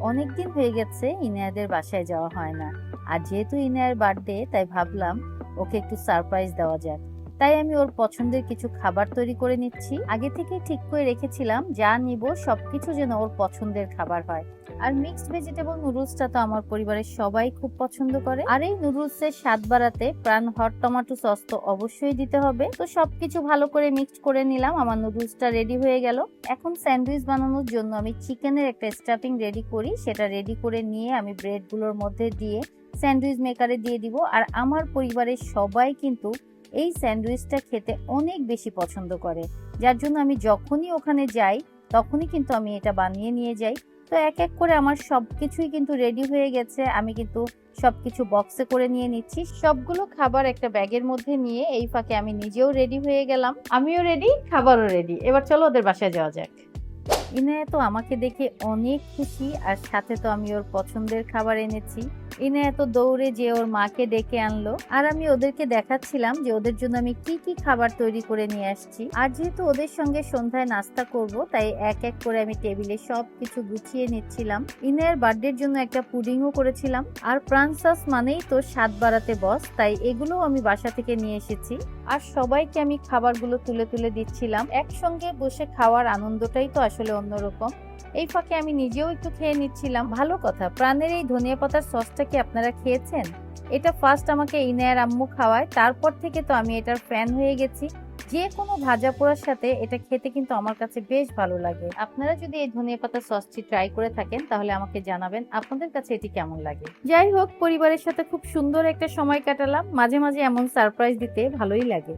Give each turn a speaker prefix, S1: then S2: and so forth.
S1: অনেকদিন হয়ে গেছে ইনায়াদের বাসায় যাওয়া হয় না। আর যেহেতু ইনায়ার বার্থডে, তাই ভাবলাম ওকে একটু সারপ্রাইজ দেওয়া যাক। তাই আমি ওর পছন্দের কিছু খাবার তৈরি করে নিচ্ছি। আগে থেকে ঠিক করে রেখেছিলাম যা নিব সবকিছু যেন ওর পছন্দের খাবার হয়। আর মিক্সড ভেজিটেবল নুডলসটা তো আমার পরিবারের সবাই খুব পছন্দ করে। আর এই নুডলসের স্বাদ বাড়াতে প্রাণ হট টমেটো সস তো অবশ্যই দিতে হবে। তো সবকিছু ভালো করে মিক্সড করে নিলাম। আমার নুডলসটা রেডি হয়ে গেল। এখন স্যান্ডউইচ বানানোর জন্য আমি চিকেনের একটা স্টাফিং রেডি করি। সেটা রেডি করে নিয়ে আমি ব্রেড গুলোর মধ্যে দিয়ে স্যান্ডউইচ মেকারে দিয়ে দিব। আর আমার পরিবারের সবাই কিন্তু এই স্যান্ডউইচটা খেতে অনেক বেশি পছন্দ করে, যার জন্য আমি যখনই ওখানে যাই তখনই কিন্তু আমি এটা বানিয়ে নিয়ে যাই। তো এক এক করে আমার সবকিছুই কিন্তু রেডি হয়ে গেছে। আমি কিন্তু সবকিছু বক্সে করে নিয়ে নিচ্ছি। সবগুলো খাবার একটা ব্যাগের মধ্যে নিয়ে এই ফাঁকে আমি নিজেও রেডি হয়ে গেলাম। আমিও রেডি, খাবারও রেডি। এবার চলো ওদের বাসায় যাওয়া যাক। ইনায়া তো আমাকে দেখে অনেক খুশি, আর সাথে তো আমি ওর পছন্দের খাবার এনেছি। ইনায়া তো দৌড়ে যে ওর মাকে ডেকে আনলো, আর আমি ওদেরকে দেখাচ্ছিলাম যে ওদের জন্য আমি কি কি খাবার তৈরি করে নিয়ে আসছি। আর যেহেতু ওদের সঙ্গে সন্ধ্যায় নাস্তা করব, তাই এক এক করে আমি টেবিলে সবকিছু গুছিয়ে নিচ্ছিলাম। ইনায়ার বার্থডের জন্য একটা পুডিংও করেছিলাম। আর প্রাণ সস মানেই তো স্বাদ বাড়াতে বস, তাই এগুলোও আমি বাসা থেকে নিয়ে এসেছি। আর সবাইকে আমি খাবারগুলো তুলে তুলে দিচ্ছিলাম। একসঙ্গে বসে খাওয়ার আনন্দটাই তো আসলে অন্যরকম। এই ফাঁকে আমি নিজেও একটু খেয়ে নিচ্ছিলাম। ভালো কথা, প্রাণের এই ধনিয়া পাতার সসটা কি আপনারা খেয়েছেন? এটা ফার্স্ট আমাকে ইনায়ার আম্মু খাওয়ায়, তারপর থেকে তো আমি এটার ফ্যান হয়ে গেছি। যে কোনো ভাজা পোড়ার সাথে এটা খেতে কিন্তু আমার কাছে বেশ ভালো লাগে। আপনারা যদি এই ধনিয়া পাতার সসটি ট্রাই করে থাকেন তাহলে আমাকে জানাবেন আপনাদের কাছে এটি কেমন লাগে। যাই হোক, পরিবারের সাথে খুব সুন্দর একটা সময় কাটালাম। মাঝে মাঝে এমন সারপ্রাইজ দিতে ভালোই লাগে।